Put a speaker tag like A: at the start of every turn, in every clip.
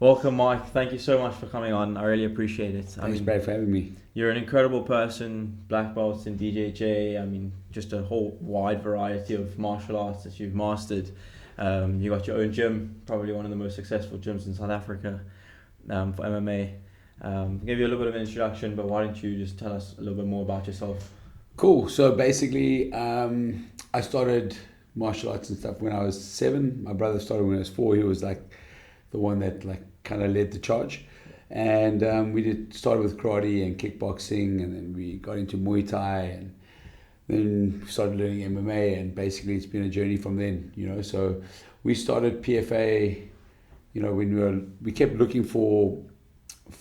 A: Welcome, Mike. Thank you so much for coming on. I really appreciate it.
B: Thanks, Brad, for having me.
A: You're an incredible person, black belts in DJJ. Just a whole wide variety of martial arts that you've mastered. You got your own gym, probably one of the most successful gyms in South Africa for MMA. Give you a little bit of an introduction, but why don't you just tell us a little bit more about yourself?
B: Cool. So basically, I started martial arts and stuff when I was 7. My brother started when I was 4. He was like the one that like kind of led the charge. And we started with karate and kickboxing, and then we got into Muay Thai, and then started learning MMA. And basically, it's been a journey from then. So we started PFA. When we kept looking for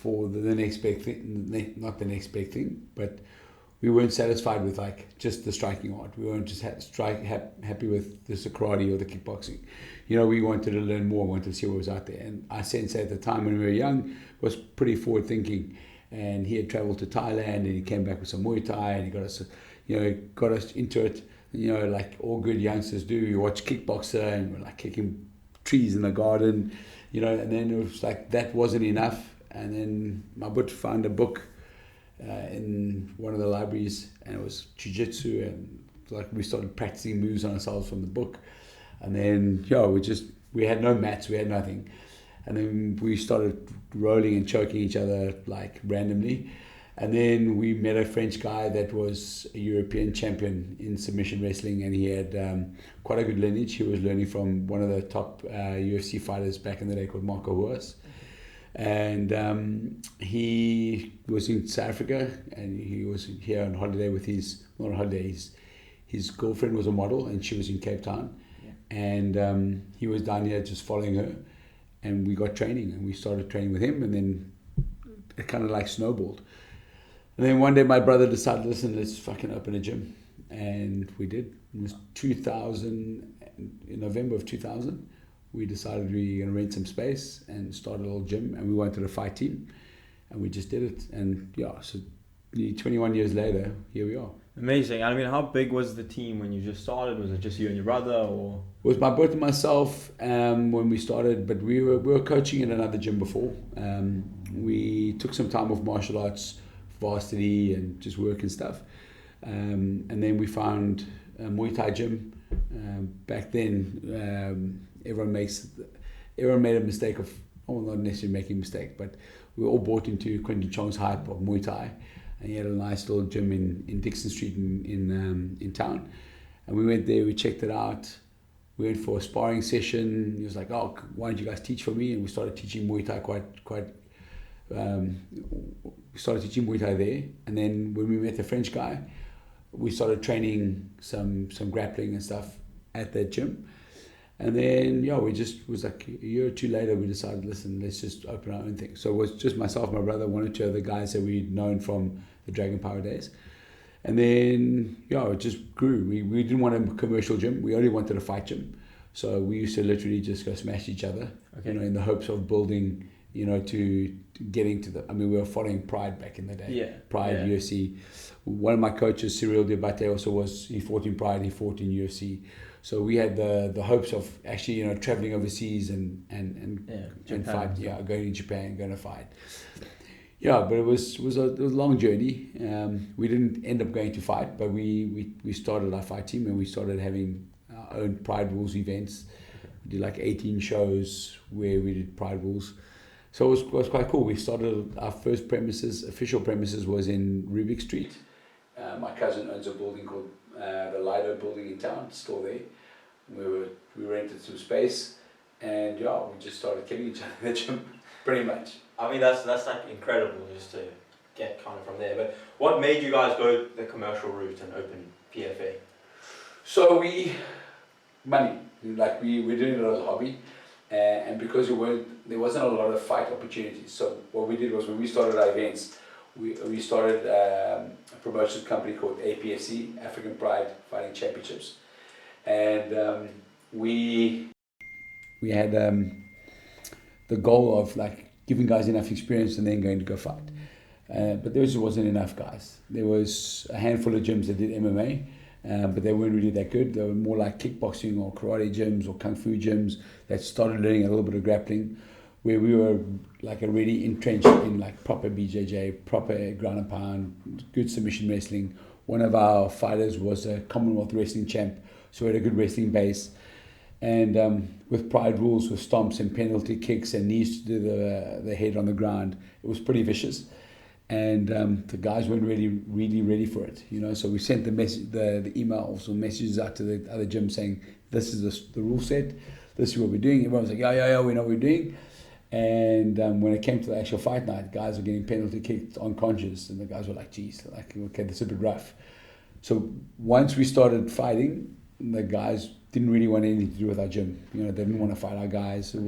B: the next big thing, not the next big thing, but we weren't satisfied with like just the striking art. We weren't just happy with the karate or the kickboxing. We wanted to learn more, wanted to see what was out there. And our sensei at the time when we were young was pretty forward thinking, and he had traveled to Thailand and he came back with some Muay Thai and he got us into it. Like all good youngsters do. You watch Kickboxer and we're like kicking trees in the garden, and then it was like that wasn't enough. And then my butt found a book in one of the libraries, and it was jiu-jitsu, and like we started practicing moves on ourselves from the book. And then we had no mats, we had nothing, and then we started rolling and choking each other like randomly. And then we met a French guy that was a European champion in submission wrestling, and he had quite a good lineage. He was learning from one of the top UFC fighters back in the day called Marco Ruas. And he was in South Africa, and he was here on holiday with not on holiday, his girlfriend was a model, and she was in Cape Town. Yeah. And he was down here just following her, and we got training, and we started training with him, and then it kind of like snowballed. And then one day my brother decided, listen, let's fucking open a gym. And we did. It was 2000, in November of 2000. We decided we were going to rent some space and start a little gym, and we wanted a fight team, and we just did it. And so 21 years later, here we are.
A: Amazing. How big was the team when you just started? Was it just you and your brother, or?
B: It was my brother and myself when we started, but we were coaching in another gym before. We took some time off martial arts, varsity, and just work and stuff. And then we found a Muay Thai gym. Back then, everyone made a mistake of, not necessarily making a mistake, but we all bought into Quentin Chong's hype of Muay Thai, and he had a nice little gym in Dixon Street in town. And we went there, we checked it out, we went for a sparring session. He was like, oh, why don't you guys teach for me? And we started teaching Muay Thai we started teaching Muay Thai there. And then when we met the French guy, we started training some grappling and stuff at that gym. And then, we just was like a year or two later, we decided, listen, let's just open our own thing. So it was just myself, my brother, one or two other guys that we'd known from the Dragon Power days. And then, it just grew. We didn't want a commercial gym. We only wanted a fight gym. So we used to literally just go smash each other, okay, in the hopes of building, to getting to we were following Pride back in the day.
A: Yeah.
B: Pride,
A: yeah.
B: UFC. One of my coaches, Cyril Debate, also he fought in Pride, he fought in UFC. So we had the hopes of actually, traveling overseas and fight. Yeah, going to Japan, going to fight. Yeah, but it was a long journey. We didn't end up going to fight, but we started our fight team, and we started having our own Pride Rules events. We did like 18 shows where we did Pride Rules. So it was quite cool. We started our first official premises was in Rubik Street. My cousin owns a building called the Lido building in town, still there. We rented some space, and we just started killing each other in the gym, pretty much.
A: That's like incredible just to get kind of from there. But what made you guys go the commercial route and open PFA?
B: So money. Like we were doing it as a hobby, and because there wasn't a lot of fight opportunities. So what we did was, when we started our events, we started a promotions company called APFC, African Pride Fighting Championships, and we had the goal of like giving guys enough experience and then going to go fight. But there just wasn't enough guys. There was a handful of gyms that did MMA, but they weren't really that good. They were more like kickboxing or karate gyms or kung fu gyms that started learning a little bit of grappling. where we were like already entrenched in like proper BJJ, proper ground and pound, good submission wrestling. One of our fighters was a Commonwealth wrestling champ, so we had a good wrestling base. And with pride rules, with stomps and penalty kicks and knees to the head on the ground, it was pretty vicious. And the guys weren't really ready for it, you know. So we sent the emails or messages out to the other gyms saying, this is the rule set, this is what we're doing. Everyone was like, yeah, we know what we're doing. And when it came to the actual fight night, guys were getting penalty kicked unconscious, and the guys were like, geez, like, okay, this is a bit rough. So once we started fighting, the guys didn't really want anything to do with our gym. You know, they didn't want to fight our guys. And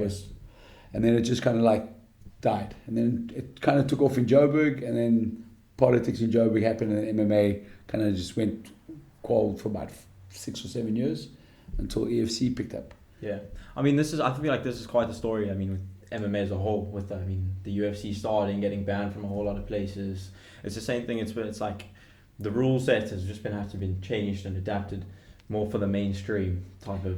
B: then it just kind of like died. And then it kind of took off in Joburg, and then politics in Joburg happened, and MMA kind of just went cold for about 6 or 7 years until EFC picked up.
A: Yeah. I mean, I feel like this is quite the story. I mean, with MMA as a whole, with the UFC starting, getting banned from a whole lot of places. It's the same thing. It's like the rule set has just have to been changed and adapted more for the mainstream type of.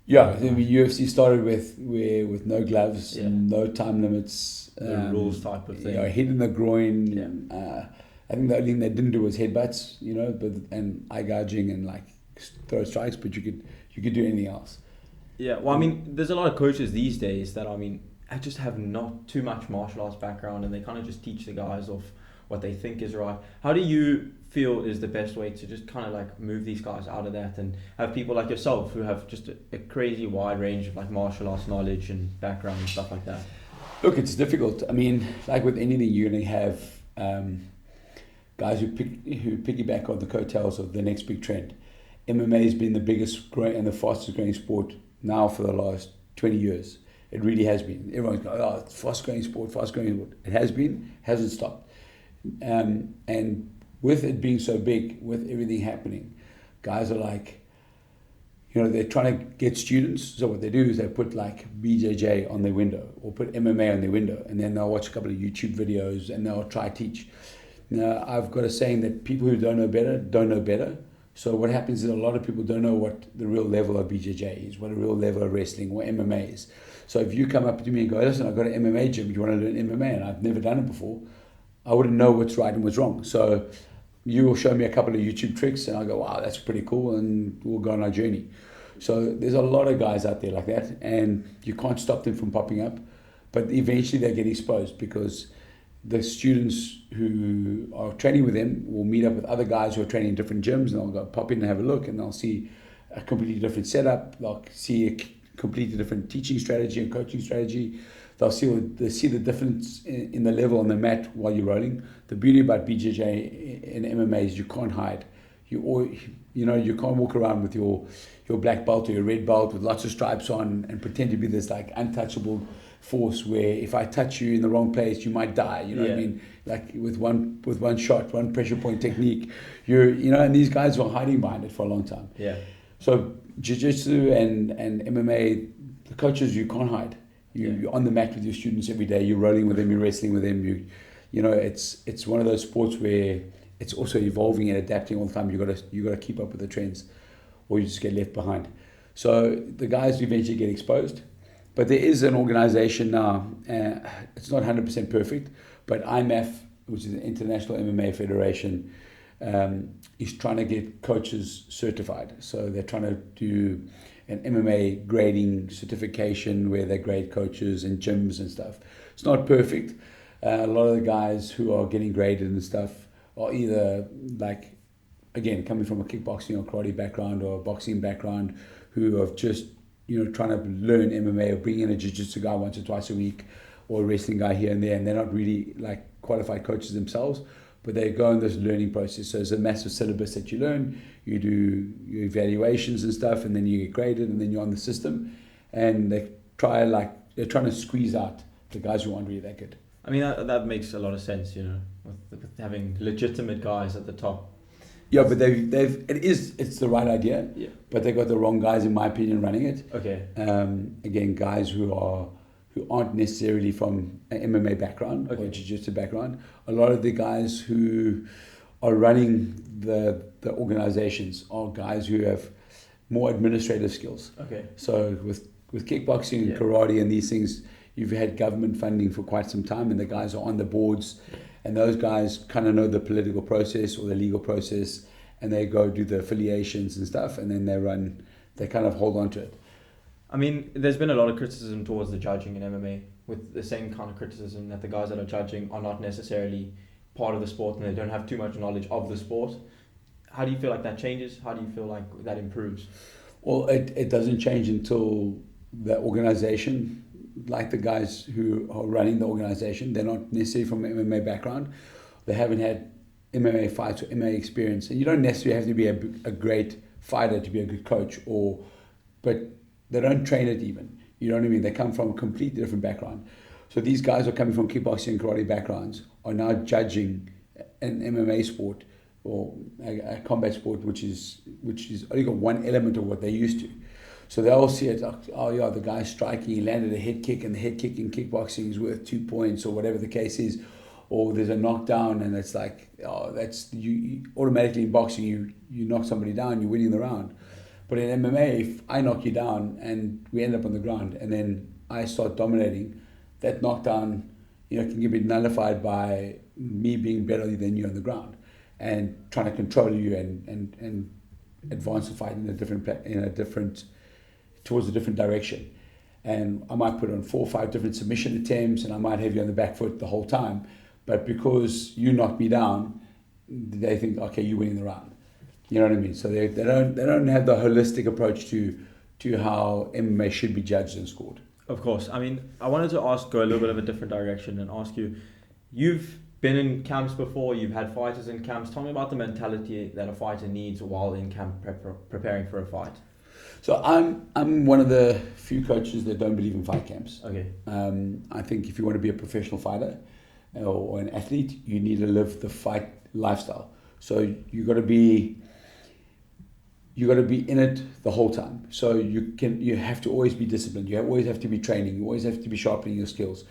B: Yeah, the UFC started with no gloves, no time limits,
A: the rules type of thing.
B: You know, hit in the groin.
A: Yeah.
B: I think the only thing they didn't do was headbutts, you know, and eye gouging and like throw strikes, but you could do anything else.
A: Yeah, well, I mean, there's a lot of coaches these days that, I mean, I just have not too much martial arts background, and they kind of just teach the guys off what they think is right. How do you feel is the best way to just kind of like move these guys out of that and have people like yourself who have just a crazy wide range of like martial arts knowledge and background and stuff like that?
B: Look, it's difficult. I mean, like with anything, you're going to have guys who piggyback on the coattails of the next big trend. MMA has been the biggest growing and the fastest growing sport now for the last 20 years. It really has been. Everyone's going, oh, it's fast growing sport. It has been, hasn't stopped. And with it being so big, with everything happening, guys are like, you know, they're trying to get students. So what they do is they put like BJJ on their window or put MMA on their window, and then they'll watch a couple of YouTube videos and they'll try to teach. Now, I've got a saying that people who don't know better. So what happens is a lot of people don't know what the real level of BJJ is, what a real level of wrestling or MMA is. So if you come up to me and go, listen, I've got an MMA gym, do you want to learn MMA? And I've never done it before, I wouldn't know what's right and what's wrong. So you will show me a couple of YouTube tricks and I'll go, wow, that's pretty cool, and we'll go on our journey. So there's a lot of guys out there like that, and you can't stop them from popping up, but eventually they get exposed because the students who are training with them will meet up with other guys who are training in different gyms, and they'll go pop in and have a look, and they'll see a completely different setup. They'll see a completely different teaching strategy and coaching strategy. They'll see the difference in the level on the mat while you're rolling. The beauty about BJJ and MMA is you can't hide. You can't walk around with your black belt or your red belt with lots of stripes on and pretend to be this like untouchable force where if I touch you in the wrong place you might die. You know what I mean? Like with one shot, one pressure point technique, and these guys were hiding behind it for a long time.
A: Yeah.
B: So jiu-jitsu and MMA, the coaches, you can't hide. You're on the mat with your students every day. You're rolling with them. You're wrestling with them. It's one of those sports where it's also evolving and adapting all the time. You got to keep up with the trends, or you just get left behind. So the guys eventually get exposed. But there is an organization now. It's not 100% perfect, but IMAF, which is the International MMA Federation, is trying to get coaches certified. So they're trying to do an MMA grading certification where they grade coaches and gyms and stuff. It's not perfect. A lot of the guys who are getting graded and stuff are either like, again, coming from a kickboxing or karate background or a boxing background, who are just trying to learn MMA or bring in a jiu-jitsu guy once or twice a week or a wrestling guy here and there, and they're not really like qualified coaches themselves, but they go in this learning process. So there's a massive syllabus that you learn, you do your evaluations and stuff, and then you get graded, and then you're on the system, and they're trying to squeeze out the guys who aren't really that good.
A: I mean, that makes a lot of sense, with having legitimate guys at the top.
B: Yeah, but it's the right idea.
A: Yeah.
B: But they got the wrong guys, in my opinion, running it.
A: Okay.
B: Again, guys who aren't necessarily from an MMA background or jiu-jitsu background. A lot of the guys who are running the organizations are guys who have more administrative skills.
A: Okay.
B: So with kickboxing and karate and these things, you've had government funding for quite some time, and the guys are on the boards, and those guys kind of know the political process or the legal process, and they go do the affiliations and stuff, and then they kind of hold on to it.
A: I mean, there's been a lot of criticism towards the judging in MMA, with the same kind of criticism that the guys that are judging are not necessarily part of the sport and they don't have too much knowledge of the sport. How do you feel like that changes? How do you feel like that improves?
B: Well, it doesn't change until the organization, like the guys who are running the organization, they're not necessarily from an MMA background. They haven't had MMA fights or MMA experience. And you don't necessarily have to be a great fighter to be a good coach, but they don't train it even. You know what I mean? They come from a completely different background. So these guys are coming from kickboxing and karate backgrounds, are now judging an MMA sport or a combat sport, which is only got one element of what they're used to. So they'll see it, oh yeah, the guy's striking, he landed a head kick, and the head kick in kickboxing is worth 2 points, or whatever the case is. Or there's a knockdown, and it's like, oh, that's you automatically in boxing, you knock somebody down, you're winning the round. But in MMA, if I knock you down and we end up on the ground, and then I start dominating, that knockdown, can be nullified by me being better than you on the ground and trying to control you and advance the fight towards a different direction. And I might put on 4 or 5 different submission attempts, and I might have you on the back foot the whole time. But because you knocked me down, they think, okay, you're winning the round. You know what I mean? So they don't have the holistic approach to how MMA should be judged and scored.
A: Of course. I mean, I wanted to go a little bit of a different direction and ask you, you've been in camps before, you've had fighters in camps. Tell me about the mentality that a fighter needs while in camp preparing for a fight.
B: So I'm one of the few coaches that don't believe in fight camps.
A: Okay.
B: I think if you want to be a professional fighter or an athlete, you need to live the fight lifestyle. So you got to be in it the whole time. So you have to always be disciplined. You always have to be training. You always have to be sharpening your skills.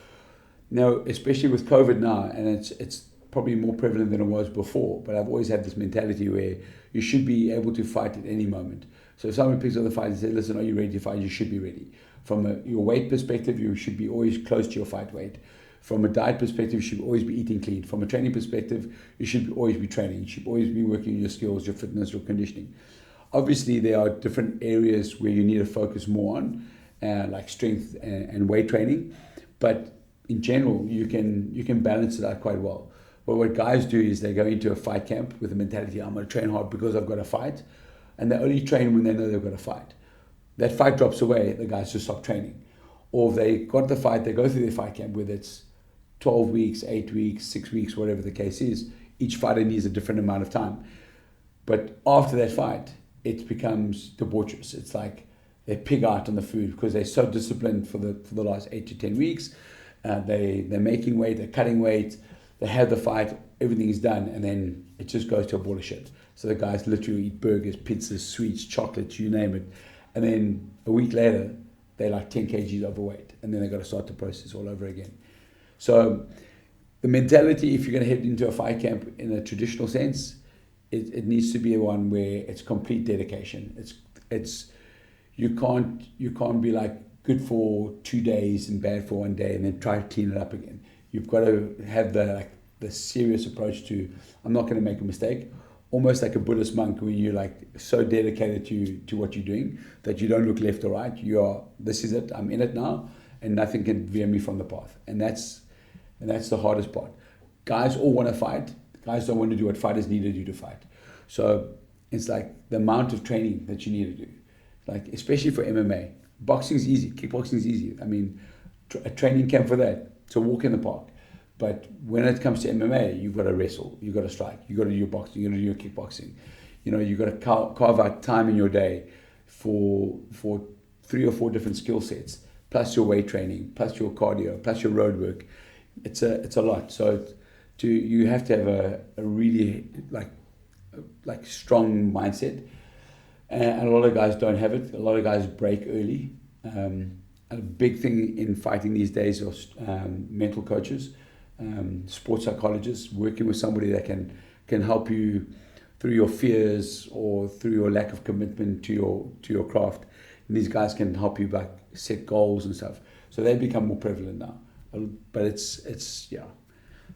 B: Now, especially with COVID now, and it's probably more prevalent than it was before, but I've always had this mentality where you should be able to fight at any moment. So if someone picks up the fight and says, listen, are you ready to fight? You should be ready. From your weight perspective, you should be always close to your fight weight. From a diet perspective, you should always be eating clean. From a training perspective, you should always be training. You should always be working on your skills, your fitness, your conditioning. Obviously, there are different areas where you need to focus more on, like strength and weight training. But in general, you can balance it out quite well. But what guys do is they go into a fight camp with the mentality, I'm going to train hard because I've got a fight. And they only train when they know they've got a fight. That fight drops away, the guys just stop training. Or if they got the fight, they go through their fight camp, whether it's 12 weeks, 8 weeks, 6 weeks, whatever the case is. Each fighter needs a different amount of time. But after that fight, it becomes debaucherous. It's like they pig out on the food because they're so disciplined for the last 8 to 10 weeks. They're making weight, they're cutting weight, they have the fight, everything's done, and then it just goes to a ball of shit. So the guys literally eat burgers, pizzas, sweets, chocolates, you name it. And then a week later, they're like 10 kgs overweight. And then they've got to start the process all over again. So the mentality, if you're going to head into a fight camp in a traditional sense, it needs to be one where it's complete dedication. You can't be like good for 2 days and bad for 1 day and then try to clean it up again. You've got to have the serious approach to, I'm not going to make a mistake. Almost like a Buddhist monk where you're like so dedicated to what you're doing that you don't look left or right. This is it, I'm in it now, and nothing can veer me from the path. And that's the hardest part. Guys all want to fight. Guys don't want to do what fighters need to do to fight. So it's like the amount of training that you need to do. Like, especially for MMA. Boxing's easy, kickboxing's easy. I mean, a training camp for that, it's a walk in the park. But when it comes to MMA, you've got to wrestle, you've got to strike, you've got to do your boxing, you've got to do your kickboxing. You've got to carve out time in your day for 3 or 4 different skill sets, plus your weight training, plus your cardio, plus your road work. It's a lot. So you have to have a really like strong mindset. And a lot of guys don't have it. A lot of guys break early. A big thing in fighting these days are mental coaches. Sports psychologists, working with somebody that can help you through your fears or through your lack of commitment to your craft. And these guys can help you set goals and stuff. So they become more prevalent now. But it's yeah.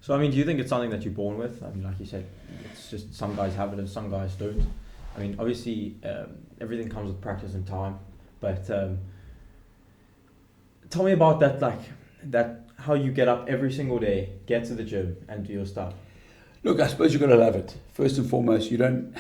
A: So, I mean, do you think it's something that you're born with? I mean, like you said, it's just some guys have it and some guys don't. I mean, obviously, everything comes with practice and time. But tell me about that, like, that how you get up every single day, get to the gym and do your stuff.
B: Look, I suppose you've got to love it. First and foremost, you don't...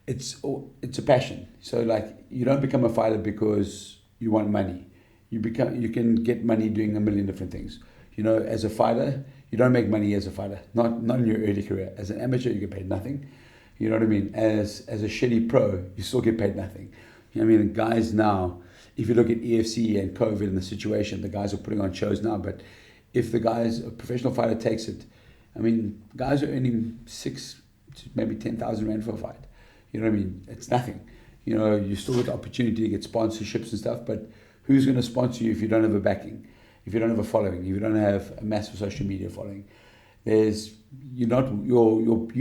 B: It's a passion. So, like, you don't become a fighter because you want money. You can get money doing a million different things. You know, as a fighter, you don't make money as a fighter. Not in your early career. As an amateur, you get paid nothing. You know what I mean? As a shitty pro, you still get paid nothing. You know what I mean? Guys now, if you look at EFC and COVID and the situation, the guys are putting on shows now. But if a professional fighter takes it, I mean, guys are earning 6 to maybe 10,000 rand for a fight. You know what I mean? It's nothing. You know, you still get the opportunity to get sponsorships and stuff, but who's going to sponsor you if you don't have a backing, if you don't have a following, if you don't have a massive social media following? You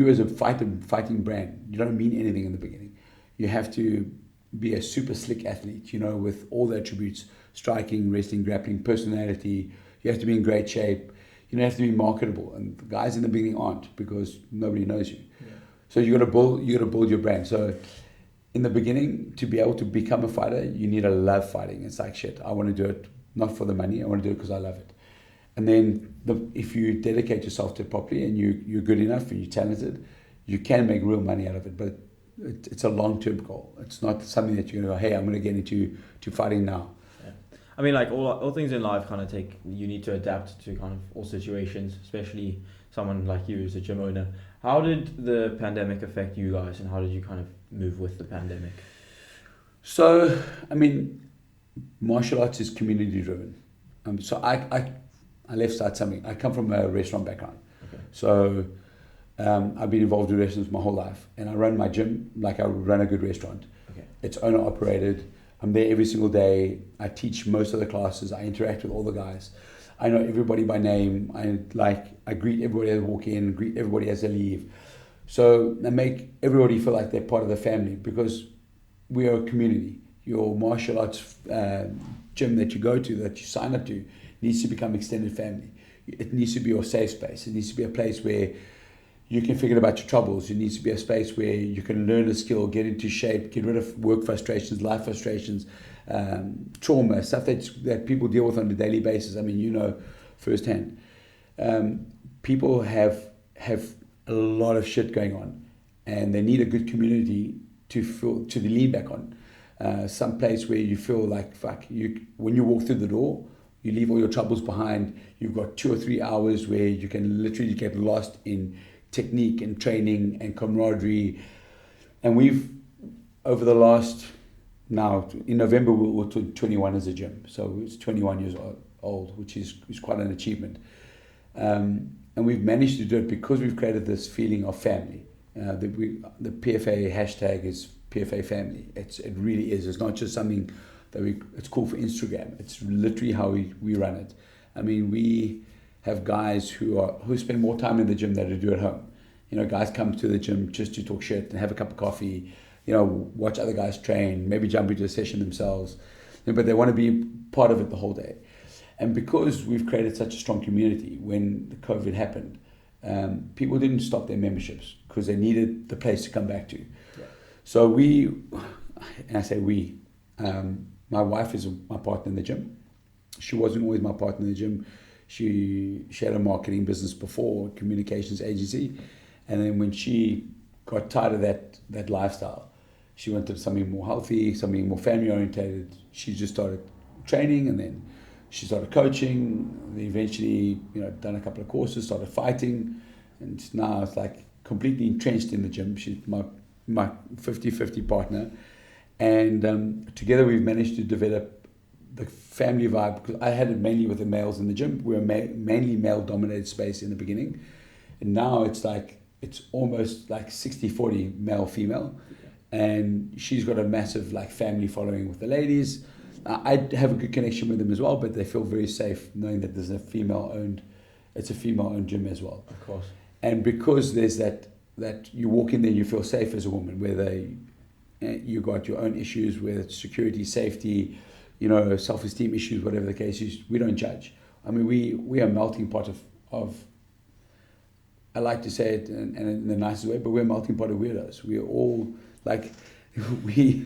B: as a fighting brand, you don't mean anything in the beginning. You have to be a super slick athlete, you know, with all the attributes: striking, wrestling, grappling, personality. You have to be in great shape. You have to be marketable, and the guys in the beginning aren't because nobody knows you. Yeah. So you got to build your brand. So in the beginning, to be able to become a fighter, you need to love fighting. It's like, shit, I want to do it not for the money. I want to do it because I love it. And then if you dedicate yourself to it properly and you're good enough and you're talented, you can make real money out of it. But it's a long-term goal. It's not something that you're going to go, hey, I'm going to get into fighting now.
A: I mean, like all things in life kind of you need to adapt to kind of all situations, especially someone like you who's a gym owner. How did the pandemic affect you guys, and how did you kind of move with the pandemic?
B: So, I mean, martial arts is community driven. So I left out something. I come from a restaurant background. Okay. So I've been involved with restaurants my whole life, and I run my gym like I run a good restaurant. Okay. It's owner operated. I'm there every single day. I teach most of the classes. I interact with all the guys. I know everybody by name. I greet everybody as I walk in, greet everybody as I leave. So I make everybody feel like they're part of the family because we are a community. Your martial arts gym that you go to, that you sign up to, needs to become extended family. It needs to be your safe space. It needs to be a place where you can forget about your troubles. It needs to be a space where you can learn a skill, get into shape, get rid of work frustrations, life frustrations, trauma, stuff that people deal with on a daily basis. I mean, you know firsthand. People have a lot of shit going on, and they need a good community to lean back on. Some place where you feel like, fuck, when you walk through the door, you leave all your troubles behind. You've got 2 or 3 hours where you can literally get lost in technique and training and camaraderie. And we've, over the last, now in November we'll 21 as a gym, so it's 21 years old, which is quite an achievement. And we've managed to do it because we've created this feeling of family. The PFA hashtag is PFA family. It really is. It's not just something that it's cool for Instagram. It's literally how we run it. I mean, we have guys who spend more time in the gym than they do at home. You know, guys come to the gym just to talk shit and have a cup of coffee, you know, watch other guys train, maybe jump into a session themselves, but they want to be part of it the whole day. And because we've created such a strong community, when the COVID happened, people didn't stop their memberships because they needed the place to come back to. Yeah. So and I say we, my wife is my partner in the gym. She wasn't always my partner in the gym. She had a marketing business before, communications agency. And then when she got tired of that lifestyle, she wanted something more healthy, something more family orientated. She just started training, and then she started coaching. And eventually, done a couple of courses, started fighting. And now it's like completely entrenched in the gym. She's my 50-50 partner. And together we've managed to develop the family vibe, because I had it mainly with the males in the gym. We were mainly male-dominated space in the beginning. And now it's almost like 60-40 male-female. And she's got a massive family following with the ladies. I have a good connection with them as well, but they feel very safe knowing that there's a female-owned gym as well.
A: Of course.
B: And because there's that you walk in there, you feel safe as a woman, whether you got your own issues with security, safety, self-esteem issues, whatever the case is, we don't judge. I mean, we are a melting pot of I like to say it in the nicest way, but we're a melting pot of weirdos. We're all like, we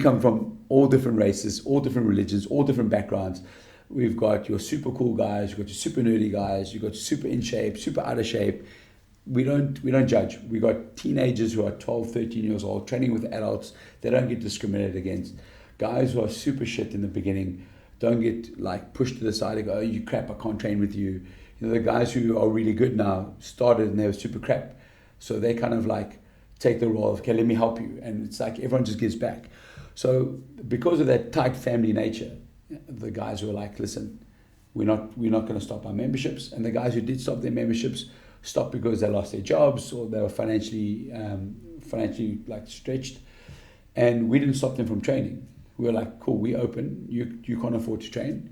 B: come from all different races, all different religions, all different backgrounds. We've got your super cool guys, you've got your super nerdy guys, you've got super in shape, super out of shape. We don't judge. We got teenagers who are 12, 13 years old training with adults. They don't get discriminated against. Guys who are super shit in the beginning don't get like pushed to the side and go, oh, you crap, I can't train with you. The guys who are really good now started and they were super crap. So they kind of like take the role of, okay, let me help you. And it's like everyone just gives back. So because of that tight family nature, the guys were like, listen, we're not going to stop our memberships. And the guys who did stop their memberships stopped because they lost their jobs or they were financially like stretched. And we didn't stop them from training. We were like, cool, we open. You can't afford to train.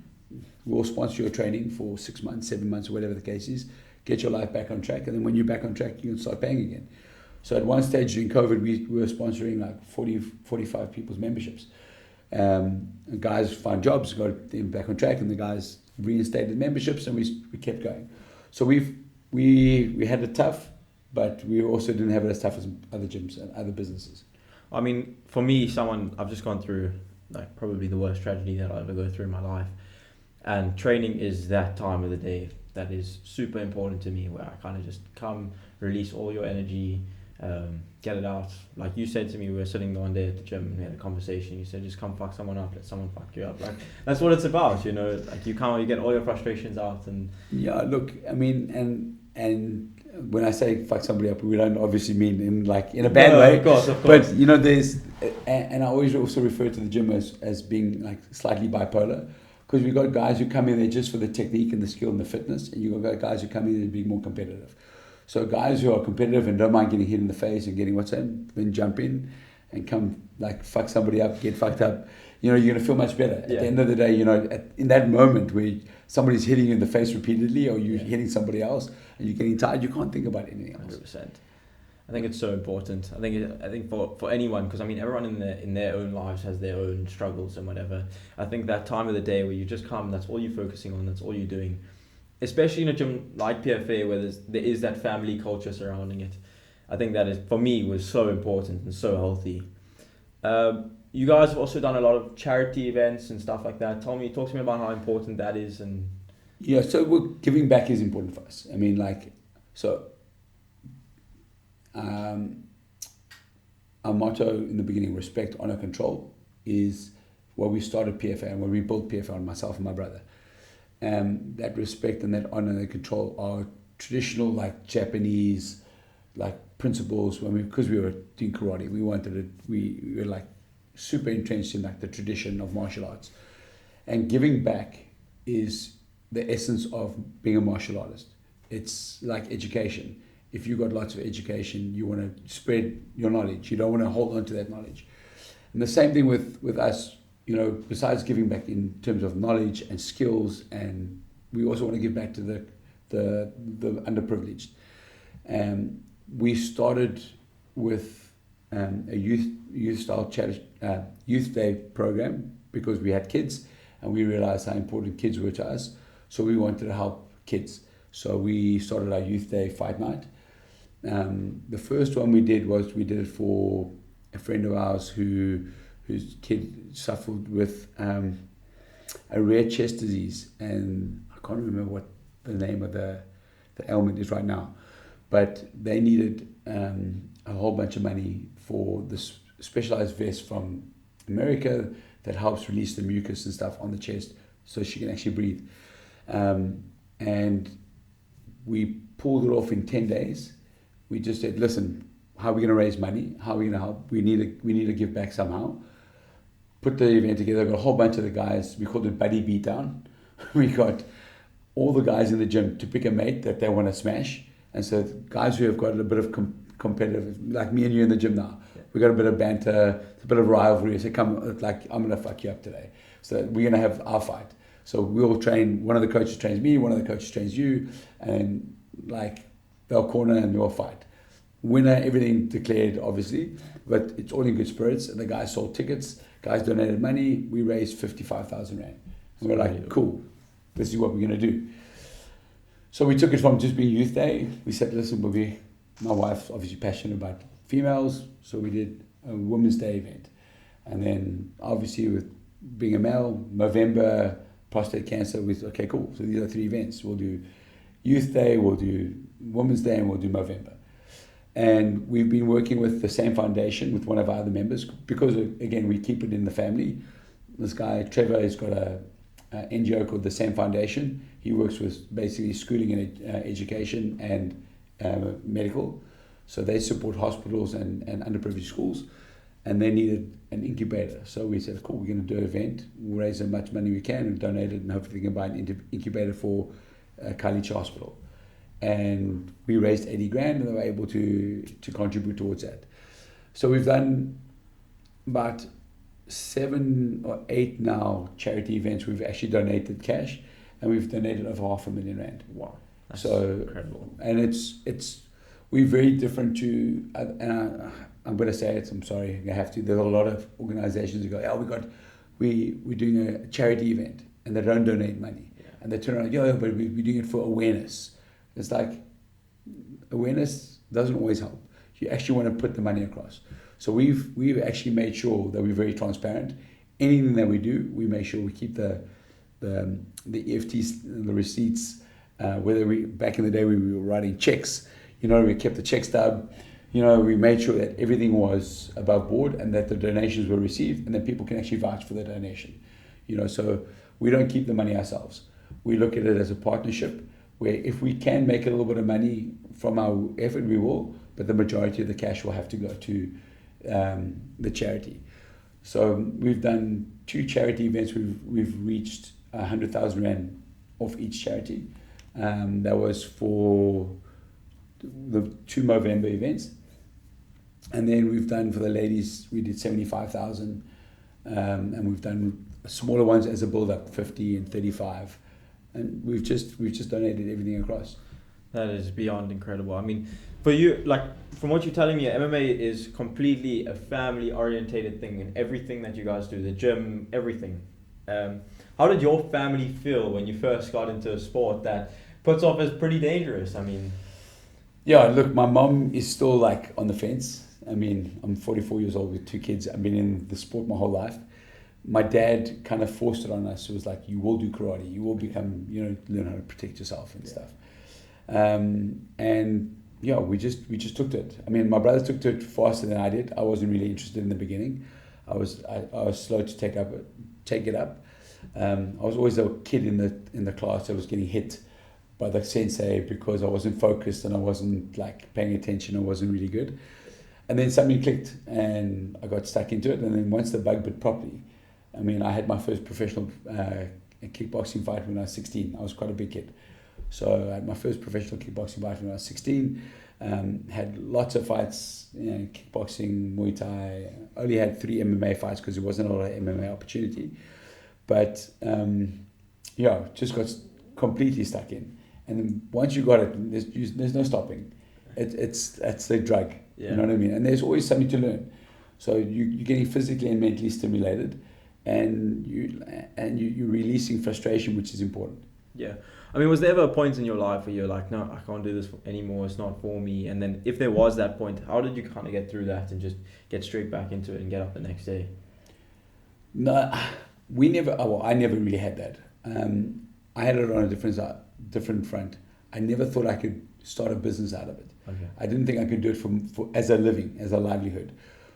B: We'll sponsor your training for 6 months, 7 months, or whatever the case is. Get your life back on track. And then when you're back on track, you can start paying again. So at one stage during COVID, we were sponsoring like 40, 45 people's memberships. And guys found jobs, got them back on track, and the guys reinstated memberships, and we kept going. So we had it tough, but we also didn't have it as tough as other gyms and other businesses.
A: I mean, for me, I've just gone through like probably the worst tragedy that I'll ever go through in my life. And training is that time of the day that is super important to me, where I kind of just come, release all your energy, get it out. Like you said to me, we were sitting one day at the gym and we had a conversation. You said, just come fuck someone up, let someone fuck you up. Like that's what it's about, like you get all your frustrations out. And
B: yeah, look, I mean, and when I say fuck somebody up, we don't obviously mean in a bad way.
A: Of course.
B: But there's, and I always also refer to the gym as being like slightly bipolar. Because we've got guys who come in there just for the technique and the skill and the fitness, and you've got guys who come in there being more competitive. So guys who are competitive and don't mind getting hit in the face and getting then jump in and come like fuck somebody up, get fucked up. You're going to feel much better. At the end of the day, in that moment where somebody's hitting you in the face repeatedly or you're hitting somebody else and you're getting tired, you can't think about anything else.
A: 100%. I think it's so important. I think for anyone, because I mean everyone in their own lives has their own struggles and whatever. I think that time of the day where you just come, that's all you're focusing on, that's all you're doing. Especially in a gym like PFA where there is that family culture surrounding it. I think that is, for me, was so important and so healthy. You guys have also done a lot of charity events and stuff like that. Talk to me about how important that is. And
B: yeah, so giving back is important for us. I mean, our motto in the beginning, respect, honor, control, is what we started PFA and what we built PFA on, myself and my brother. That respect and that honor and control are traditional, like Japanese, like principles. Because we were doing karate, we were like super entrenched in like the tradition of martial arts. And giving back is the essence of being a martial artist. It's like education. If you've got lots of education, you want to spread your knowledge. You don't want to hold on to that knowledge. And the same thing with us, besides giving back in terms of knowledge and skills, and we also want to give back to the underprivileged. We started with a youth day program because we had kids and we realized how important kids were to us. So we wanted to help kids. So we started our youth day fight night. The first one we did it for a friend of ours whose kid suffered with a rare chest disease, and I can't remember what the name of the ailment is right now, but they needed a whole bunch of money for this specialized vest from America that helps release the mucus and stuff on the chest so she can actually breathe. And we pulled it off in 10 days. We just said, listen, how are we going to raise money? How are we going to help? We need to give back somehow. Put the event together, got a whole bunch of the guys. We called it Buddy Beatdown. We got all the guys in the gym to pick a mate that they want to smash. And so guys who have got a bit of competitive, like me and you in the gym now, we got a bit of banter, a bit of rivalry. So come, like, I'm going to fuck you up today. So we're going to have our fight. So we'll train, one of the coaches trains me, one of the coaches trains you, and like they'll corner and we'll fight. Winner, everything declared, obviously, but it's all in good spirits. And the guys sold tickets. Guys donated money. We raised 55,000 rand. And we're like, cool, this is what we're going to do. So we took it from just being Youth Day. We said, listen, my wife's obviously passionate about females, so we did a Women's Day event. And then obviously with being a male, November, prostate cancer, we said, okay, cool. So these are 3 events. We'll do Youth Day, we'll do Women's Day, and we'll do November. And we've been working with the same foundation with one of our other members because, again, we keep it in the family. This guy, Trevor, has got a NGO called the Same Foundation. He works with basically schooling and education and medical. So they support hospitals and underprivileged schools. And they needed an incubator. So we said, cool, we're going to do an event. We'll raise as much money we can and donate it, and hopefully we can buy an incubator for Kalicha Hospital. And we raised 80 grand and they were able to contribute towards that. So we've done about 7 or 8 now charity events. We've actually donated cash, and we've donated over 500,000 rand.
A: Wow, that's
B: so
A: incredible.
B: And it's we're very different to, and I'm going to say it, I'm sorry, I have to. There's a lot of organizations who go, yeah, we're doing a charity event, and they don't donate money. Yeah. And they turn around, yeah, but we're doing it for awareness. It's like, awareness doesn't always help. You actually want to put the money across. So we've actually made sure that we're very transparent. Anything that we do, we make sure we keep the EFTs, the receipts. Whether back in the day we were writing checks, we kept the check stub. We made sure that everything was above board and that the donations were received, and that people can actually vouch for the donation. So we don't keep the money ourselves. We look at it as a partnership where if we can make a little bit of money from our effort, we will, but the majority of the cash will have to go to the charity. So we've done 2 charity events. We've reached 100,000 rand off each charity. That was for the 2 November events. And then we've done for the ladies, we did 75,000. And we've done smaller ones as a build-up, 50 and 35. And we've just donated everything across.
A: That is beyond incredible. I mean, for you, like, from what you're telling me, MMA is completely a family-orientated thing, and everything that you guys do, the gym, everything. How did your family feel when you first got into a sport that puts off as pretty dangerous? I mean...
B: Yeah, look, my mom is still like on the fence. I mean, I'm 44 years old with 2 kids. I've been in the sport my whole life. My dad kind of forced it on us. It was like, you will do karate, you will become, learn how to protect yourself and stuff. And yeah, we just took to it. I mean, my brother took to it faster than I did. I wasn't really interested in the beginning. I was slow to take it up. I was always a kid in the class that was getting hit by the sensei because I wasn't focused and I wasn't like paying attention. I wasn't really good. And then something clicked and I got stuck into it. And then once the bug bit properly, I mean, I had my first professional kickboxing fight when I was 16. I was quite a big kid. So I had my first professional kickboxing fight when I was 16. Had lots of fights, kickboxing, Muay Thai. Only had 3 MMA fights because there wasn't a lot of MMA opportunity. But just got completely stuck in. And then once you got it, there's no stopping. It's the drug. Yeah. You know what I mean? And there's always something to learn. So you're getting physically and mentally stimulated, and you're releasing frustration, which is important.
A: Yeah. I mean, was there ever a point in your life where you're like, no, I can't do this anymore, it's not for me? And then if there was that point, how did you kind of get through that and just get straight back into it and get up the next day?
B: No, I never really had that. I had it on a different front. I never thought I could start a business out of it. Okay. I didn't think I could do it for as a living, as a livelihood.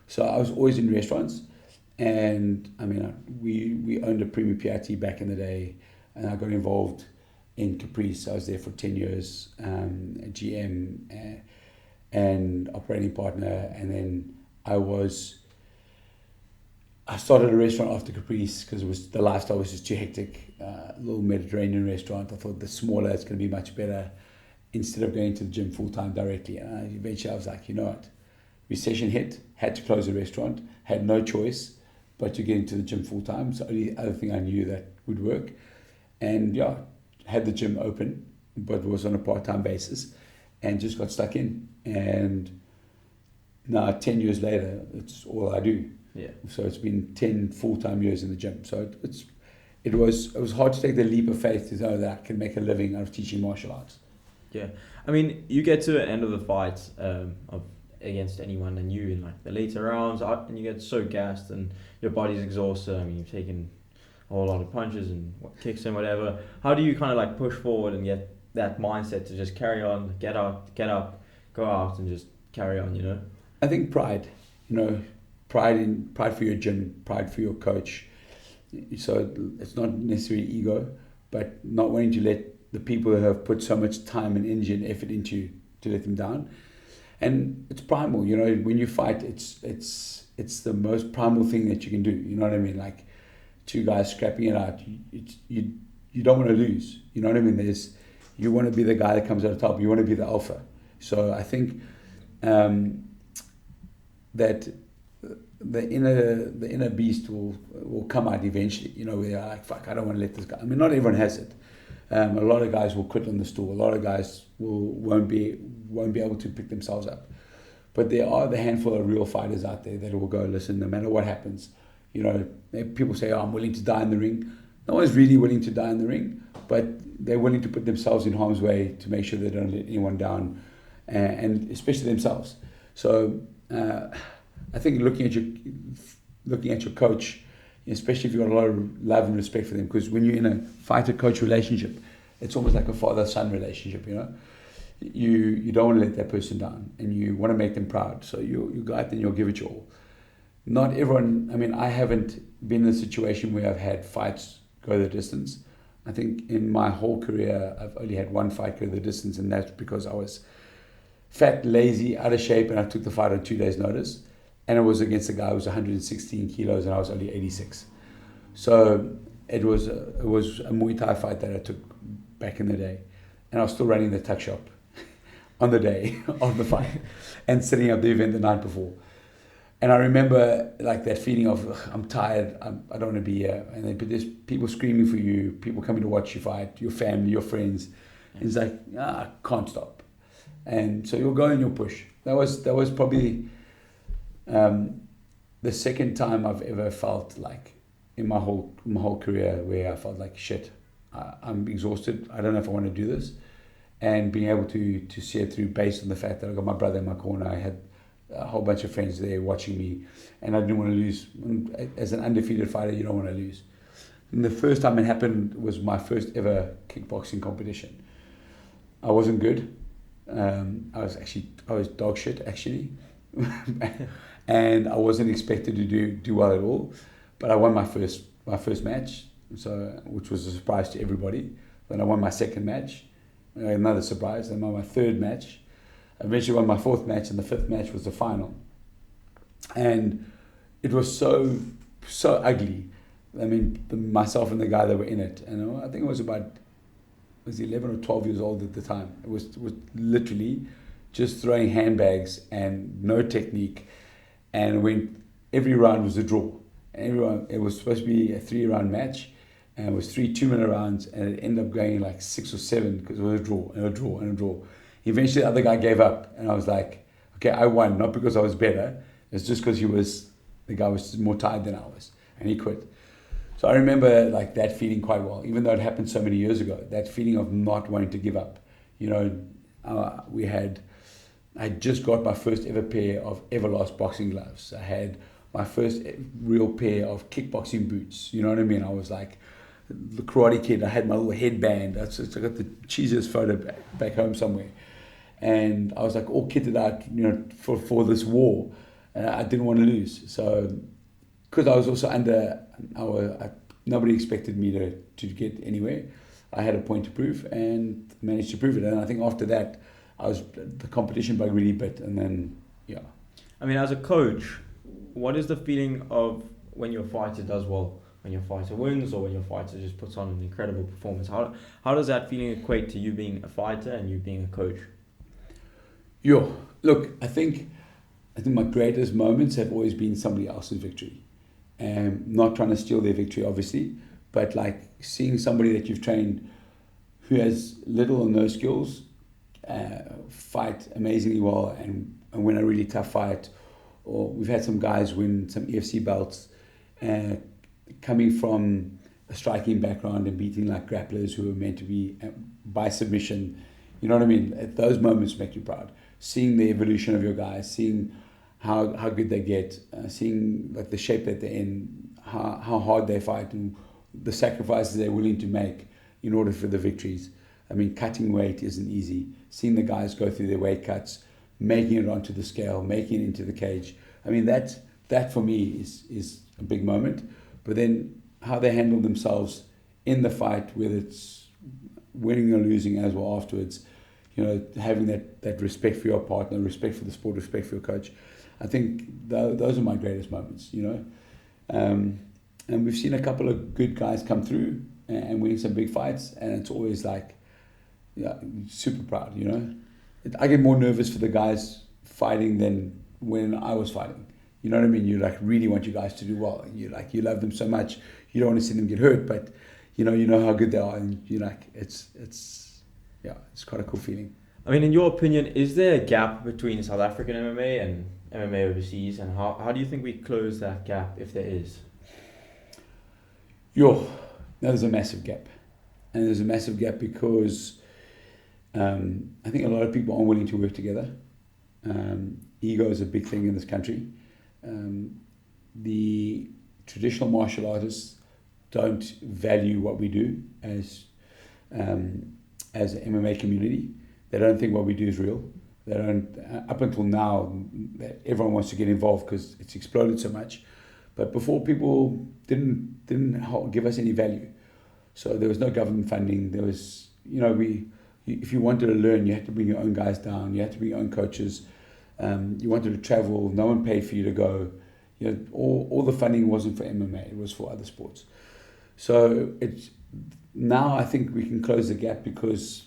B: So I was always in restaurants, and I mean, we owned a Premier PRT back in the day, and I got involved in Caprice. I was there for 10 years, GM and operating partner, and then I started a restaurant after Caprice because the lifestyle was just too hectic. A little Mediterranean restaurant. I thought the smaller it's going to be much better instead of going to the gym full time directly. And eventually I was like, you know what? Recession hit, had to close the restaurant, had no choice but to get into the gym full time. It's the only other thing I knew that would work. And yeah, had the gym open, but was on a part-time basis and just got stuck in. And now 10 years later, it's all I do.
A: Yeah.
B: So it's been 10 full-time years in the gym. So it was hard to take the leap of faith to know that I can make a living out of teaching martial arts.
A: Yeah, I mean, you get to the end of the fight against anyone, and you in like the later rounds, and you get so gassed, and your body's exhausted. I mean, you've taken a whole lot of punches and kicks and whatever. How do you kind of like push forward and get that mindset to just carry on, get up, go out, and just carry on? You know.
B: I think pride. You know, pride for your gym, pride for your coach. So it's not necessarily ego, but not wanting to let the people who have put so much time and energy and effort into you to let them down. And it's primal, you know, when you fight, it's the most primal thing that you can do. You know what I mean? Like two guys scrapping it out. You don't want to lose. You know what I mean? You want to be the guy that comes out top. You want to be the alpha. So I think that the inner beast will come out eventually. You know, where you're like, fuck, I don't want to let this guy. I mean, not everyone has it. A lot of guys will quit on the stool. A lot of guys won't be able to pick themselves up. But there are the handful of real fighters out there that will go, listen, no matter what happens, you know, people say, oh, I'm willing to die in the ring. No one's really willing to die in the ring, but they're willing to put themselves in harm's way to make sure they don't let anyone down, and especially themselves. So I think looking at your coach, especially if you've got a lot of love and respect for them, because when you're in a fighter-coach relationship, it's almost like a father-son relationship, you know. You don't want to let that person down, and you want to make them proud. So you go out and you'll give it your all. Not everyone, I mean, I haven't been in a situation where I've had fights go the distance. I think in my whole career, I've only had one fight go the distance, and that's because I was fat, lazy, out of shape, and I took the fight on 2 days' notice. And it was against a guy who was 116 kilos and I was only 86. So it was a Muay Thai fight that I took back in the day. And I was still running the tuck shop on the day of the fight and setting up the event the night before. And I remember like that feeling of, I'm tired, I don't want to be here. And there's people screaming for you, people coming to watch you fight, your family, your friends. And it's like, I can't stop. And so you'll go and you'll push. That was probably the second time I've ever felt like in my whole career where I felt like shit, I'm exhausted, I don't know if I want to do this, and being able to see it through based on the fact that I got my brother in my corner, I had a whole bunch of friends there watching me, and I didn't want to lose. As an undefeated fighter, you don't want to lose. And the first time it happened was my first ever kickboxing competition. I wasn't good. I was dog shit actually. And I wasn't expected to do well at all, but I won my first match, so which was a surprise to everybody. Then I won my second match, another surprise. Then I won my third match. I eventually won my fourth match, and the fifth match was the final. And it was so ugly. I mean, myself and the guy that were in it, and I think it was 11 or 12 years old at the time. It was literally just throwing handbags and no technique. And when every round was a draw. It was supposed to be a 3-round match, and it was 3 2-minute rounds, and it ended up going like 6 or 7 because it was a draw and a draw and a draw. Eventually the other guy gave up, and I was like, okay, I won, not because I was better, it's just because the guy was more tired than I was, and he quit. So I remember like that feeling quite well, even though it happened so many years ago, that feeling of not wanting to give up. You know, I just got my first ever pair of Everlast boxing gloves. I had my first real pair of kickboxing boots. You know what I mean? I was like the Karate Kid. I had my little headband. I got the cheesiest photo back home somewhere. And I was like all kitted out, you know, for this war. And I didn't want to lose. So, because I was also nobody expected me to get anywhere. I had a point to prove and managed to prove it. And I think after that, the competition bug really bit, and then, yeah.
A: I mean, as a coach, what is the feeling of when your fighter does well, when your fighter wins, or when your fighter just puts on an incredible performance? How does that feeling equate to you being a fighter and you being a coach?
B: Look, I think my greatest moments have always been somebody else's victory. Not trying to steal their victory, obviously, but like seeing somebody that you've trained who has little or no skills fight amazingly well and win a really tough fight, or we've had some guys win some EFC belts, coming from a striking background and beating like grapplers who are meant to be by submission. You know what I mean? Those moments make you proud. Seeing the evolution of your guys, seeing how good they get, seeing like the shape that they're in, how hard they fight, and the sacrifices they're willing to make in order for the victories. I mean, cutting weight isn't easy. Seeing the guys go through their weight cuts, making it onto the scale, making it into the cage. I mean, that for me is a big moment. But then how they handle themselves in the fight, whether it's winning or losing as well afterwards, you know, having that respect for your partner, respect for the sport, respect for your coach. I think those are my greatest moments, you know. And we've seen a couple of good guys come through and winning some big fights, and it's always like, yeah, super proud, you know. I get more nervous for the guys fighting than when I was fighting. You know what I mean? You like really want you guys to do well. You love them so much. You don't want to see them get hurt, but you know how good they are, and you like it's quite a cool feeling.
A: I mean, in your opinion, is there a gap between South African MMA and MMA overseas, and how do you think we close that gap if there is?
B: There's a massive gap, and there's a massive gap because I think a lot of people aren't willing to work together. Ego is a big thing in this country. The traditional martial artists don't value what we do as an MMA community. They don't think what we do is real. They don't. Up until now, everyone wants to get involved because it's exploded so much. But before, people didn't give us any value. So there was no government funding. There was, if you wanted to learn, you had to bring your own guys down. You had to bring your own coaches. You wanted to travel. No one paid for you to go. All the funding wasn't for MMA. It was for other sports. So now I think we can close the gap because,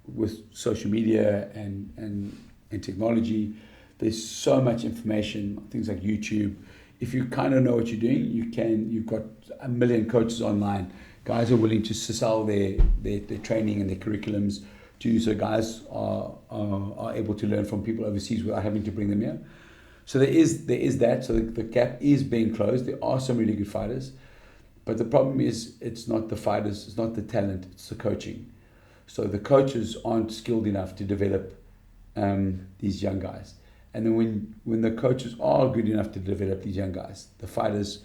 B: with social media and technology, there's so much information, things like YouTube. If you kind of know what you're doing, you've got a million coaches online. Guys are willing to sell their training and their curriculums to you, so guys are able to learn from people overseas without having to bring them here. So there is that. So the gap is being closed. There are some really good fighters, but the problem is it's not the fighters, it's not the talent, it's the coaching. So the coaches aren't skilled enough to develop these young guys. And then when the coaches are good enough to develop these young guys, the fighters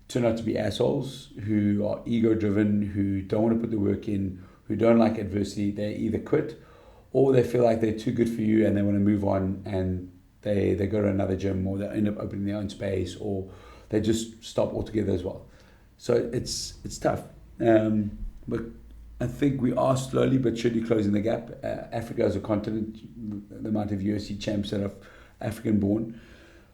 B: turn out to be assholes who are ego-driven, who don't want to put the work in, who don't like adversity. They either quit or they feel like they're too good for you and they want to move on, and they go to another gym, or they end up opening their own space, or they just stop altogether as well. So it's tough. But I think we are slowly but surely closing the gap. Africa as a continent, the amount of UFC champs that are African born,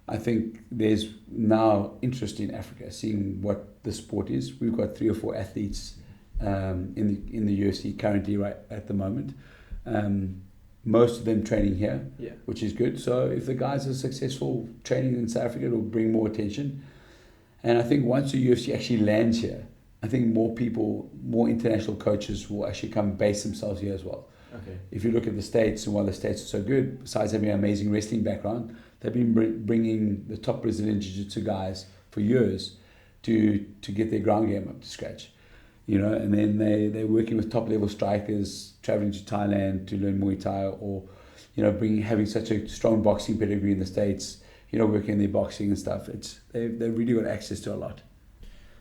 B: I think there's now interest in Africa, seeing what the sport is. We've got 3 or 4 athletes in the UFC currently right at the moment. Most of them training here, which is good. So if the guys are successful training in South Africa, it'll bring more attention. And I think once the UFC actually lands here, I think more people, more international coaches will actually come base themselves here as well.
A: Okay.
B: If you look at the States, and why the States are so good, besides having an amazing wrestling background, they've been bringing the top Brazilian Jiu-Jitsu guys for years to get their ground game up to scratch. And then they're working with top level strikers, traveling to Thailand to learn Muay Thai, or having such a strong boxing pedigree in the States, working their boxing and stuff. They've really got access to a lot.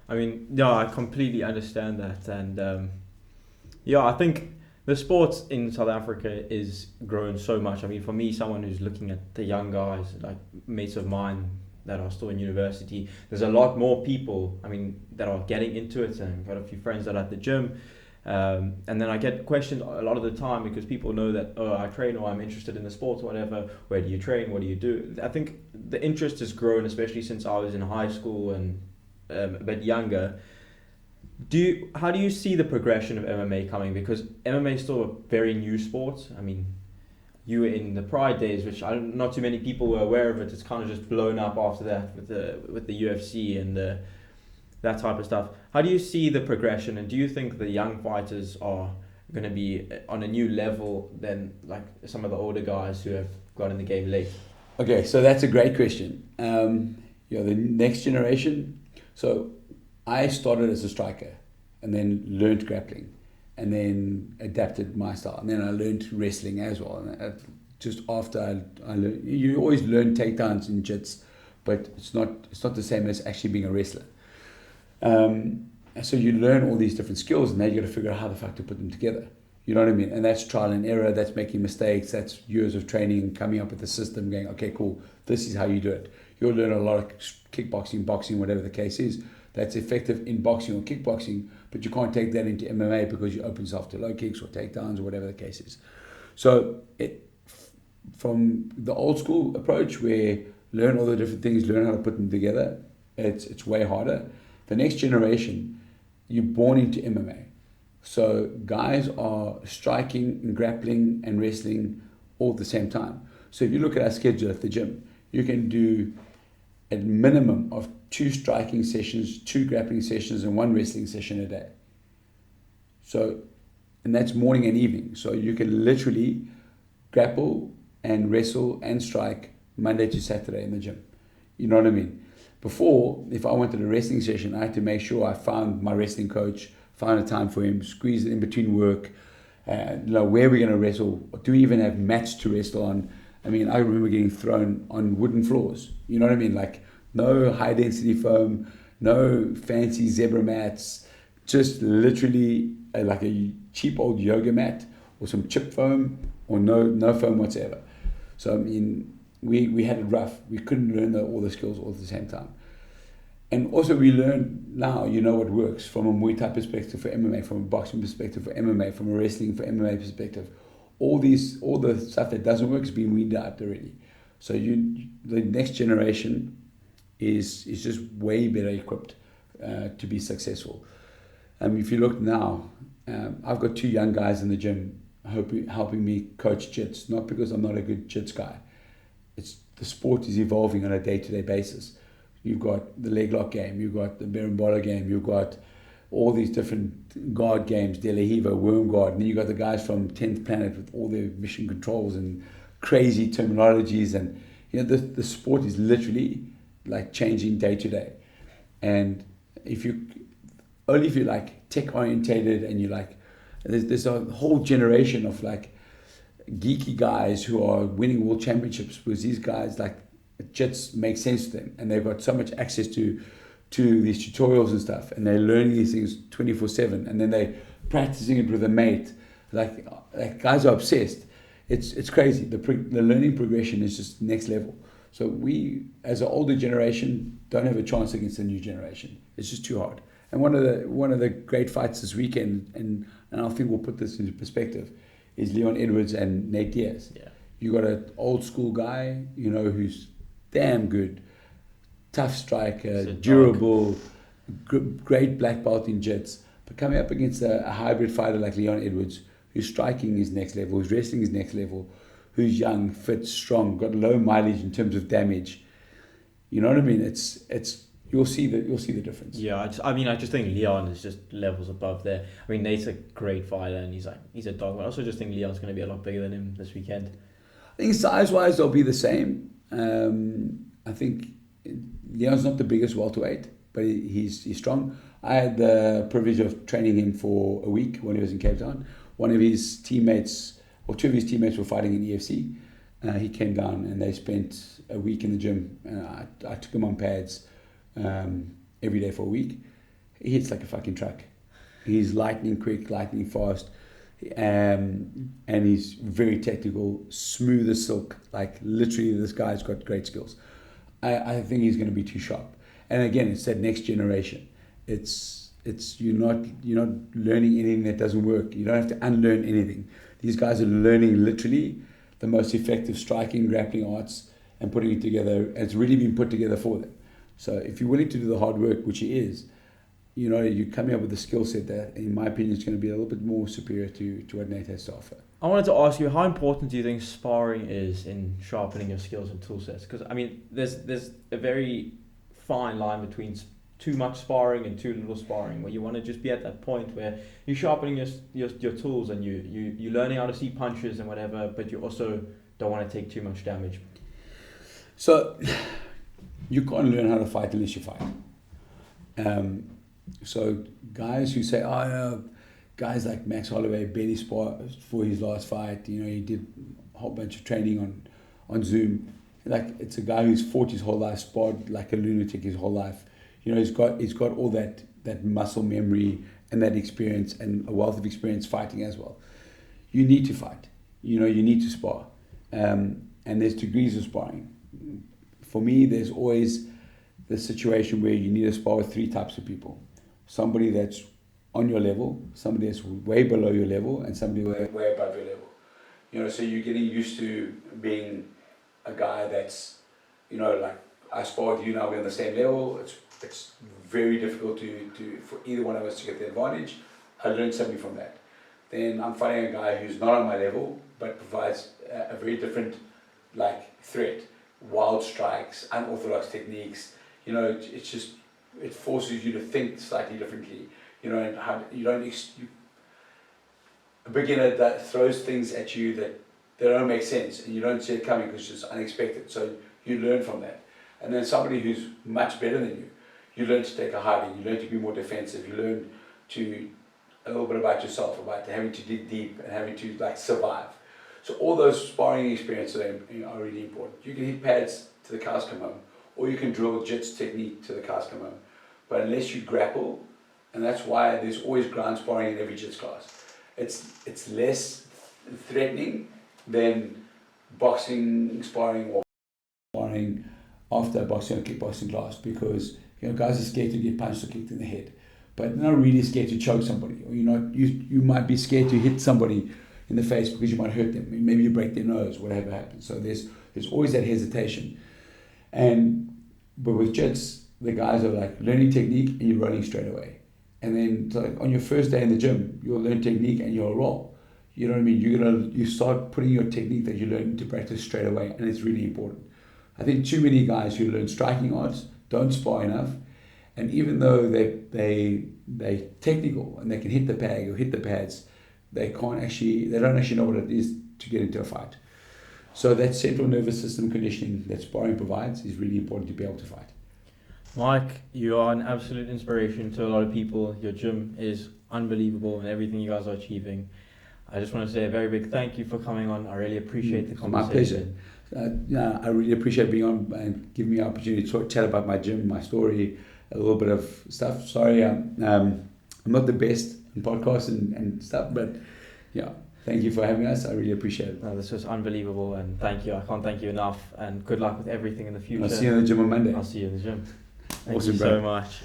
A: I completely understand that, and I think the sports in South Africa is growing so much. For me, someone who's looking at the young guys, like mates of mine that are still in university, there's a lot more people, that are getting into it, and I've got a few friends that are at the gym, and then I get questioned a lot of the time because people know that, I train, or I'm interested in the sport or whatever. Where do you train? What do you do? I think the interest has grown, especially since I was in high school and a bit younger. How do you see the progression of MMA coming? Because MMA is still a very new sport. You were in the Pride days, which not too many people were aware of it. It's kind of just blown up after that with the UFC and that type of stuff. How do you see the progression, and do you think the young fighters are going to be on a new level than like some of the older guys who have got in the game late?
B: Okay, so that's a great question. The next generation. So I started as a striker and then learned grappling and then adapted my style. And then I learned wrestling as well. And just after I learned, you always learn takedowns in jits, but it's not the same as actually being a wrestler. And so you learn all these different skills, and now you got to figure out how the fuck to put them together. You know what I mean? And that's trial and error. That's making mistakes. That's years of training and coming up with a system. Going, okay, cool. This is how you do it. You'll learn a lot of kickboxing, boxing, whatever the case is. That's effective in boxing or kickboxing, but you can't take that into MMA because you open yourself to low kicks or takedowns or whatever the case is. So from the old school approach, where learn all the different things, learn how to put them together, it's way harder. The next generation, you're born into MMA. So guys are striking and grappling and wrestling all at the same time. So if you look at our schedule at the gym, you can do a minimum of 2 striking sessions, 2 grappling sessions, and 1 wrestling session a day. So, and that's morning and evening. So you can literally grapple and wrestle and strike Monday to Saturday in the gym. You know what I mean? Before, if I wanted a wrestling session, I had to make sure I found my wrestling coach, found a time for him, squeeze it in between work, where we're going to wrestle. Do we even have mats to wrestle on? I mean, I remember getting thrown on wooden floors. You know what I mean? Like, no high density foam, no fancy zebra mats, just literally like a cheap old yoga mat or some chip foam or no foam whatsoever. So, I mean, we had it rough. We couldn't learn all the skills all at the same time. And also we learn now, what works from a Muay Thai perspective for MMA, from a boxing perspective for MMA, from a wrestling for MMA perspective. All the stuff that doesn't work has been weeded out already. So the next generation is just way better equipped to be successful. If you look now, I've got 2 young guys in the gym helping me coach jits, not because I'm not a good jits guy. It's the sport is evolving on a day-to-day basis. You've got the leg lock game, you've got the berimbolo game, you've got all these different guard games, De La Hiva, Worm Guard, and then you've got the guys from 10th Planet with all their mission controls and crazy terminologies, and the sport is literally like changing day to day. And if you're like tech orientated and you like, there's a whole generation of like geeky guys who are winning world championships because these guys like it just makes sense to them and they've got so much access to these tutorials and stuff, and they're learning these things 24/7, and then they're practicing it with a mate. Like guys are obsessed. It's crazy. The learning progression is just next level. So we, as an older generation, don't have a chance against the new generation. It's just too hard. And one of the great fights this weekend, and I think we'll put this into perspective, is Leon Edwards and Nate Diaz.
A: Yeah.
B: You got an old school guy, who's damn good, tough striker, durable, great black belt in jits, but coming up against a hybrid fighter like Leon Edwards, whose striking is next level, whose wrestling is next level, who's young, fit, strong, got low mileage in terms of damage. You know what I mean? It's you'll see the difference.
A: Yeah, I just think Leon is just levels above there. I mean, Nate's a great fighter and he's a dog. But I also just think Leon's going to be a lot bigger than him this weekend.
B: I think size-wise they'll be the same. I think Leon's not the biggest welterweight, but he's strong. I had the privilege of training him for a week when he was in Cape Town. One of his teammates, or 2 of his teammates, were fighting in EFC. He came down and they spent a week in the gym. I took him on pads every day for a week. He hits like a fucking truck. He's lightning quick, lightning fast, and he's very technical, smooth as silk. Like literally, this guy's got great skills. I think he's going to be too sharp. And again, it's that next generation. It's you're not learning anything that doesn't work. You don't have to unlearn anything. These guys are learning literally the most effective striking, grappling arts and putting it together. And it's really been put together for them. So if you're willing to do the hard work, which he is, you're coming up with a skill set that, in my opinion, is going to be a little bit more superior to what Nate has to offer.
A: I wanted to ask you, how important do you think sparring is in sharpening your skills and tool sets? Because, I mean, there's a very fine line between too much sparring and too little sparring, where you want to just be at that point where you're sharpening your tools and you're learning how to see punches and whatever, but you also don't want to take too much damage.
B: So you can't learn how to fight unless you fight. So guys who say, oh, no, guys like Max Holloway barely sparred for his last fight. He did a whole bunch of training on Zoom. Like, it's a guy who's fought his whole life, sparred like a lunatic his whole life. He's got all that muscle memory and that experience and a wealth of experience fighting as well. You need to fight. You need to spar. And there's degrees of sparring. For me, there's always the situation where you need to spar with three types of people. Somebody that's on your level, somebody that's way below your level, and somebody way above your level. So you're getting used to being a guy that's, like, I spar with you now, we're on the same level. It's very difficult for either one of us to get the advantage. I learned something from that. Then I'm fighting a guy who's not on my level, but provides a very different, threat. Wild strikes, unorthodox techniques. It forces you to think slightly differently. And a beginner that throws things at you that don't make sense, and you don't see it coming because it's just unexpected. So you learn from that. And then somebody who's much better than you learn to take a hiding. You learn to be more defensive. You learn a little bit about yourself, about having to dig deep and having to survive. So all those sparring experiences are really important. You can hit pads to the cows come home, or you can drill jits technique to the cows come home. But unless you grapple, and that's why there's always ground sparring in every jits class. It's less threatening than boxing, sparring, or sparring after boxing or kickboxing class, because guys are scared to get punched or kicked in the head, but they're not really scared to choke somebody. Or you might be scared to hit somebody in the face because you might hurt them. Maybe you break their nose, whatever happens. So there's always that hesitation. But with jits, the guys are learning technique and you're rolling straight away. And then on your first day in the gym, you'll learn technique and you'll roll. You know what I mean? You start putting your technique that you learn into practice straight away, and it's really important. I think too many guys who learn striking arts don't spar enough, and even though they're technical and they can hit the bag or hit the pads, they don't actually know what it is to get into a fight. So that central nervous system conditioning that sparring provides is really important to be able to fight.
A: Mike, you are an absolute inspiration to a lot of people. Your gym is unbelievable and everything you guys are achieving. I just want to say a very big thank you for coming on. I really appreciate the conversation.
B: My pleasure. I really appreciate being on and giving me the opportunity to chat about my gym, my story, a little bit of stuff. Sorry, I'm not the best in podcasts and stuff, but yeah, thank you for having us. I really appreciate it.
A: No, this was unbelievable, and thank you. I can't thank you enough, and good luck with everything in the future.
B: I'll see you in the gym on Monday.
A: I'll see you in the gym. Thank
B: Awesome,
A: you
B: bro.
A: so much.